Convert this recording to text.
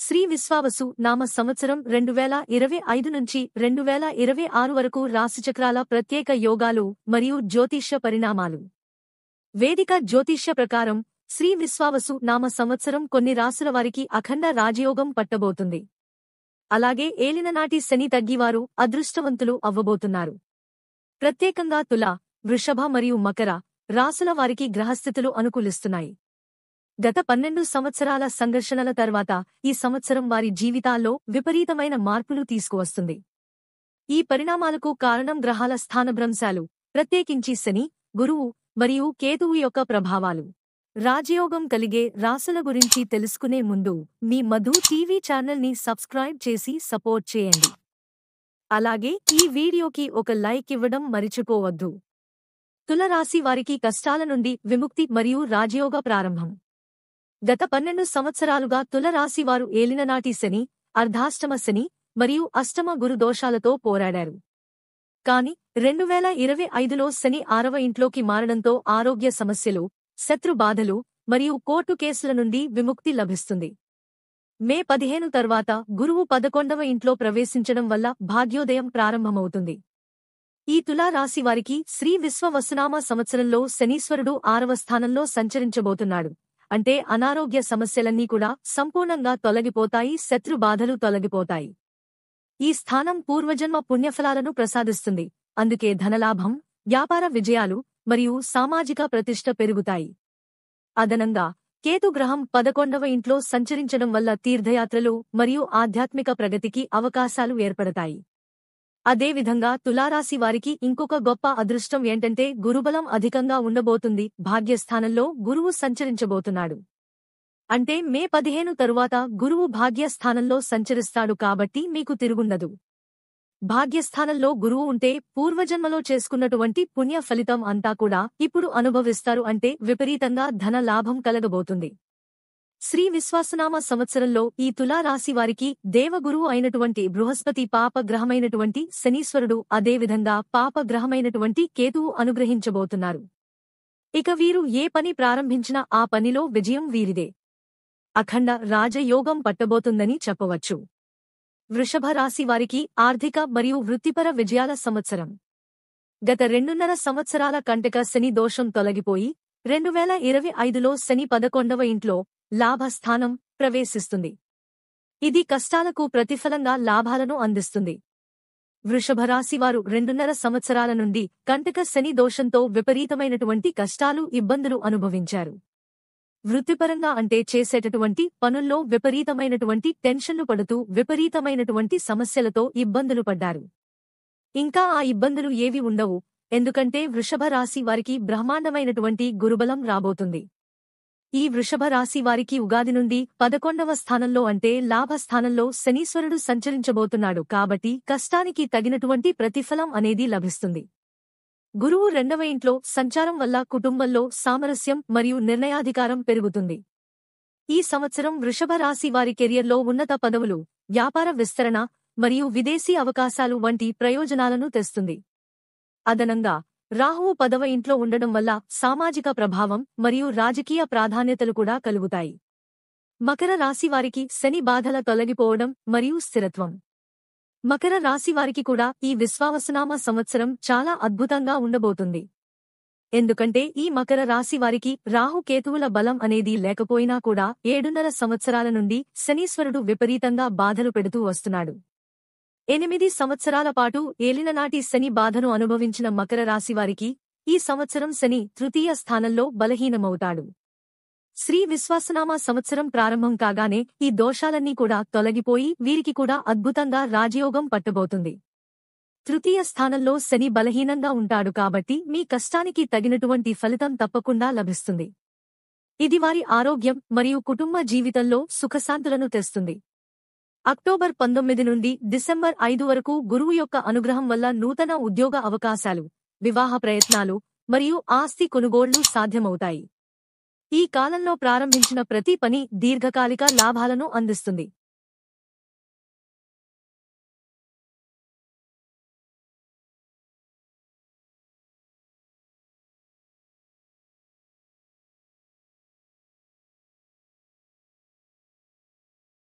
శ్రీ విశ్వావసు నామ సంవత్సరం 2025 నుంచి 2026 వరకు రాశిచక్రాల ప్రత్యేక యోగాలు మరియు జ్యోతిష్య పరిణామాలు. వేదిక జ్యోతిష్య ప్రకారం శ్రీ విశ్వావసు నామ సంవత్సరం కొన్ని రాశుల వారికి అఖండ రాజయోగం పట్టబోతుంది. అలాగే ఏలిననాటి శని తగ్గివారు అదృష్టవంతులు అవ్వబోతున్నారు. ప్రత్యేకంగా తుల, వృషభ మరియు మకర రాశుల వారికి గ్రహస్థితులు అనుకూలిస్తున్నాయి. గత 12 సంవత్సరాల సంఘర్షణల తర్వాత ఈ సంవత్సరం వారి జీవితాల్లో విపరీతమైన మార్పులు తీసుకువస్తుంది. ఈ పరిణామాలకు కారణం గ్రహాల స్థానభ్రంశాలు, ప్రత్యేకించి శని, గురువు మరియు కేతువు యొక్క ప్రభావాలు. రాజయోగం కలిగే రాశుల గురించి తెలుసుకునే ముందు మీ మధు టీవీ ఛానల్ని సబ్స్క్రైబ్ చేసి సపోర్ట్ చేయండి. అలాగే ఈ వీడియోకి ఒక లైక్ ఇవ్వడం మరిచిపోవద్దు. తులరాశి వారికి కష్టాల నుండి విముక్తి మరియు రాజయోగ ప్రారంభం. గత 12 సంవత్సరాలుగా తులరాశి వారు ఏలిననాటి శని, అర్ధాష్టమ శని మరియు అష్టమ గురు దోషాలతో పోరాడారు. కాని 2025లో శని 6వ ఇంట్లోకి మారడంతో ఆరోగ్య సమస్యలు, శత్రు బాధలు మరియు కోర్టు కేసుల నుండి విముక్తి లభిస్తుంది. మే 15 తర్వాత గురువు 11వ ఇంట్లో ప్రవేశించడం వల్ల భాగ్యోదయం ప్రారంభమవుతుంది. ఈ తులారాశి వారికి శ్రీ విశ్వవసునామ సంవత్సరంలో శనీశ్వరుడు 6వ స్థానంలో సంచరించబోతున్నాడు. అంటే అనారోగ్య సమస్యలన్నీ కూడా సంపూర్ణంగా తొలగిపోతాయి, శత్రు బాధలు తొలగిపోతాయి. ఈ స్థానం పూర్వజన్మ పుణ్యఫలాలను ప్రసాదిస్తుంది. అందుకే ధనలాభం, వ్యాపార విజయాలు మరియు సామాజిక ప్రతిష్ట పెరుగుతాయి. అదనంగా కేతుగ్రహం 11వ ఇంట్లో సంచరించడం వల్ల తీర్థయాత్రలు మరియు ఆధ్యాత్మిక ప్రగతికి అవకాశాలు ఏర్పడతాయి. అదేవిధంగా తులారాశి వారికి ఇంకొక గొప్ప అదృష్టం ఏంటంటే గురుబలం అధికంగా ఉండబోతుంది. భాగ్యస్థానంలో గురువు సంచరించబోతున్నాడు. అంటే మే 15 తరువాత గురువు భాగ్యస్థానంలో సంచరిస్తాడు కాబట్టి మీకు తిరుగుండదు. భాగ్యస్థానంలో గురువు ఉంటే పూర్వజన్మలో చేసుకున్నటువంటి పుణ్య ఫలితం అంతా కూడా ఇప్పుడు అనుభవిస్తారు. అంటే విపరీతంగా ధన లాభం కలగబోతుంది. శ్రీ విశ్వాసనామ సంవత్సరంలో ఈ తులారాశి వారికి దేవగురువు అయినటువంటి బృహస్పతి, పాపగ్రహమైనటువంటి శనీశ్వరుడు, అదేవిధంగా పాపగ్రహమైనటువంటి కేతువు అనుగ్రహించబోతున్నారు. ఇక వీరు ఏ పని ప్రారంభించినా ఆ పనిలో విజయం వీరిదే. అఖండ రాజయోగం పట్టబోతుందని చెప్పవచ్చు. వృషభ రాశి వారికి ఆర్థిక మరియు వృత్తిపర విజయాల సంవత్సరం. గత 2.5 సంవత్సరాల కంటక శని దోషం తొలగిపోయి 2025లో శని 11వ ఇంట్లో లాభస్థానం ప్రవేశిస్తుంది. ఇది కష్టాలకు ప్రతిఫలంగా లాభాలను అందిస్తుంది. వృషభరాశివారు 2.5 సంవత్సరాల నుండి కంటక శని దోషంతో విపరీతమైనటువంటి కష్టాలు, ఇబ్బందులు అనుభవించారు. వృత్తిపరంగా అంటే చేసేటటువంటి పనుల్లో విపరీతమైనటువంటి టెన్షన్లు పడుతూ విపరీతమైనటువంటి సమస్యలతో ఇబ్బందులు పడ్డారు. ఇంకా ఆ ఇబ్బందులు ఏవి ఉండవు. ఎందుకంటే వృషభ రాశి వారికి బ్రహ్మాండమైనటువంటి గురుబలం రాబోతుంది. ఈ వృషభ రాశి వారికి ఉగాది నుండి 11వ స్థానంలో అంటే లాభస్థానంలో శనీశ్వరుడు సంచరించబోతున్నాడు. కాబట్టి కష్టానికి తగినటువంటి ప్రతిఫలం అనేది లభిస్తుంది. గురువు 2వ ఇంట్లో సంచారం వల్ల కుటుంబంలో సామరస్యం మరియు నిర్ణయాధికారం పెరుగుతుంది. ఈ సంవత్సరం వృషభ రాశి వారి కెరియర్లో ఉన్నత పదవులు, వ్యాపార విస్తరణ మరియు విదేశీ అవకాశాలు వంటి ప్రయోజనాలను తెస్తుంది. అదనంగా రాహువు 10వ ఇంట్లో ఉండడం వల్ల సామాజిక ప్రభావం మరియు రాజకీయ ప్రాధాన్యతలు కూడా కలుగుతాయి. మకర రాశివారికి శని బాధల తొలగిపోవడం మరియు స్థిరత్వం. మకర రాశివారికి కూడా ఈ విశ్వావసునామ సంవత్సరం చాలా అద్భుతంగా ఉండబోతుంది. ఎందుకంటే ఈ మకర రాశివారికి రాహుకేతువుల బలం అనేది లేకపోయినా కూడా 7.5 సంవత్సరాల నుండి శనీశ్వరుడు విపరీతంగా బాధలు పెడుతూ వస్తున్నాడు. 8 సంవత్సరాల పాటు ఏలిననాటి శని బాధను అనుభవించిన మకర రాశివారికి ఈ సంవత్సరం శని 3వ స్థానంలో బలహీనమవుతాడు. శ్రీ విశ్వాసనామ సంవత్సరం ప్రారంభం కాగానే ఈ దోషాలన్నీ కూడా తొలగిపోయి వీరికి కూడా అద్భుతంగా రాజయోగం పట్టబోతుంది. 3వ స్థానంలో శని బలహీనంగా ఉంటాడు కాబట్టి మీ కష్టానికి తగినటువంటి ఫలితం తప్పకుండా లభిస్తుంది. ఇది వారి ఆరోగ్యం మరియు కుటుంబ జీవితంలో సుఖశాంతులను తెస్తుంది. అక్టోబర్ 19 నుండి డిసెంబర్ 5 వరకు గురువు యొక్క అనుగ్రహం వల్ల నూతన ఉద్యోగ అవకాశాలు, వివాహ ప్రయత్నాలు మరియు ఆస్తి కొనుగోళ్లు సాధ్యమవుతాయి. ఈ కాలంలో ప్రారంభించిన ప్రతి పని దీర్ఘకాలిక లాభాలను అందిస్తుంది.